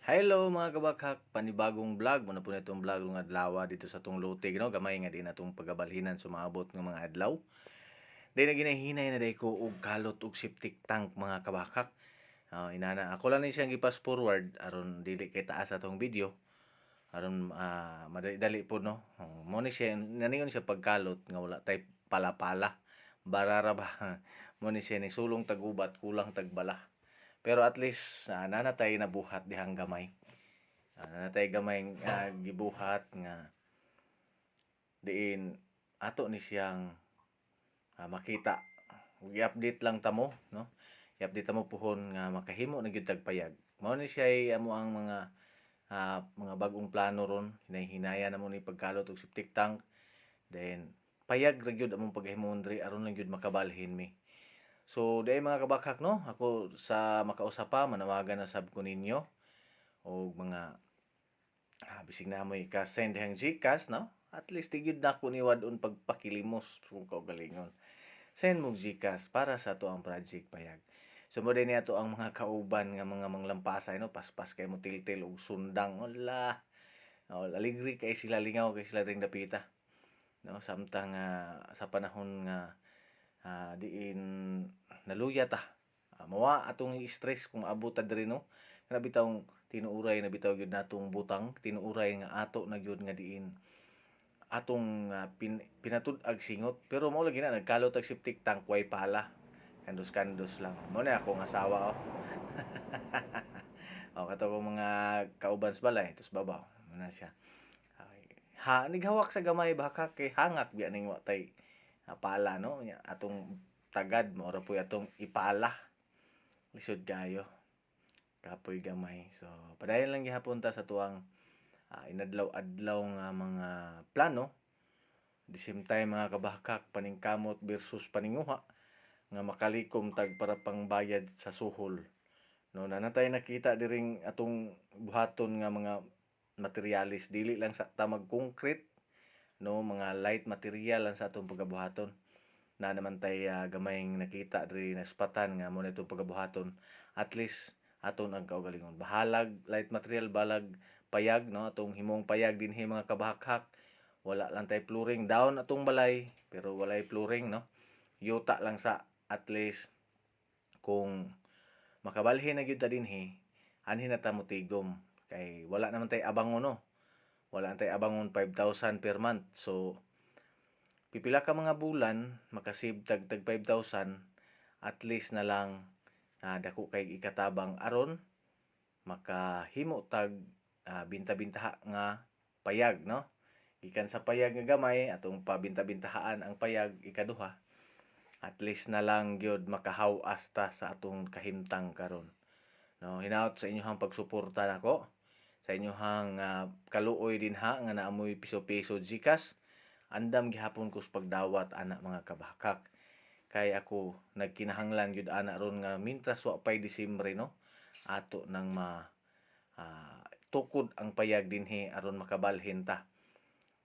Hello mga kabakhak, panibagong vlog mo na po na itong vlog ng adlaw dito sa tong lutig no, gamay nga din atong pagabalhinan sumaabot ng mga adlaw. Day na ginahinay na day ko og kalot og septic tank mga kabakhak. Inana ako lang ni siyang gipas forward aron dili kay taas atong video aron madali po no. Mo ni siya naningon siya pagkalot nga wala tay pala-pala. Barara ba. Mo ni siya ni sulong tagubat kulang tagbala. Pero at least nanatay nabuhat dihang gamay. Natay gamay gibuhat nga diin ato ni siyang makita. I-update lang tamo no. I-update tamo puhon nga makahimo na gyud tag payag. Mao ni siya amo ang mga bagong plano ron. Hinay-hinaya na mo ni pagkalot og septic tank. Then payag ra gyud among paghimon diri aron lang gyud makabalhin mi. So day mga kabakhak no, ako sa makausap pa manawagan na sab ko ninyo og mga bisig na mo ka-send hang GCash no? At least di gyud nako niwadon pagpakilimos kung kaugalingon. Send mo GCash para sa ato ang project payag. So mo din ato ang mga kauban nga mga manglampasay no, paspas kay mo tiltil og sundang wala. Aligri kay sila lingaw kay sila ring dapita. No, samtang sa panahon nga diin naluya ta. Mawa atong i-stress kung abot ta diri no. Kana bitawng tinuuray na bitaw gyud natong butang, tinuuray nga ato na gyud nga diin atong pinatud-ag singot. Pero mao lagi na nagkalot og septic tank way pala. Kandos-kandos lang. Mao na akong asawa oh. Kato ko mga kauban sa balay tus babaw. Mao na siya. Nighawak sa gamay baka kay hangak biya ning wa tay pala no. Atong tagad mo ra puy atong ipala. Lisod kayo. Kapoy gamay. So padayon lang gihapon ta sa tuang inadlaw-adlaw nga mga plano. Di same time mga kabahakak paningkamot versus paninguha nga makalikom tag para pangbayad sa suhol. No, nanatay nakita diring atong buhaton nga mga materialis dili lang sa tamag concrete no, mga light material lang sa atong pagabuhaton. Na naman tay gamayng nakita diri naspatan nga mo na itong pagabuhaton. At least aton ang kaugalingon. Bahalag light material balag payag no, atong himong payag dinhi mga kabahakhak. Wala lang tay flooring down atong balay pero walay flooring no. Yuta lang sa at least kung makabalhin na gyud ta dinhi anhin na ta mo tigom kay wala naman tay abangon no. Wala tay abangon 5,000 per month. So pipila ka mga bulan makasave tag 5,000 at least na lang dako kay ikatabang aron makahimo tag binta-bintaha nga payag no. Gikan sa payag nga gamay atong pabinta-bintahaan ang payag ikaduha. At least na lang gyud makahaw-as ta sa atong kahimtang karon. No, hinaot sa inyong pagsuporta nako. Sa inyong kaluoy dinha nga naamoy piso-piso GCash. Andam gihapon ko sa pagdawat ana mga kabahakak. Kay ako nagkinahanglan gyud ana ron nga mintras wa pay Disyembre no. Ato nang tukod ang payag dinhi aron makabalhin ta.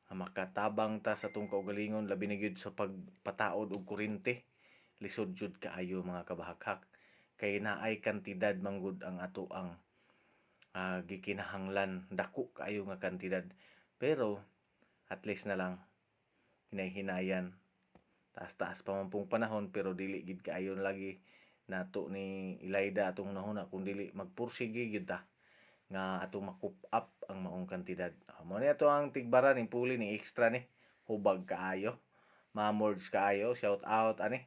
Makatabang ta sa tong kaugalingon labi na gyud sa pagpataod og kuryente. Lisod jud kaayo mga kabahakhak kay naay kantidad manggod ang ato ang gikinahanglan dako kaayo nga kantidad pero at least na lang hinay-hinayan taas-taas pa man pong panahon pero dili gid kaayo lagi nato ni Ilayda atong nahuna kung dili magpursige gyud ta nga atong makup up ang maong kantidad. Mao ni ato ang tigbara ning puli ni extra ni hubag kaayo. Mamords kaayo, shout out ani.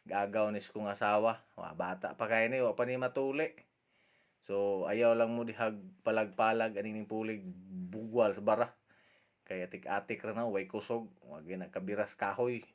Gagaw ni kong asawa. Bata pa kay ni wa pa ni matuli. So ayaw lang mo dihag palag-palag ani ning pulig bugwal sa bara. Kay atik-atik ra na way kusog, wa gyud nakabiras kahoy.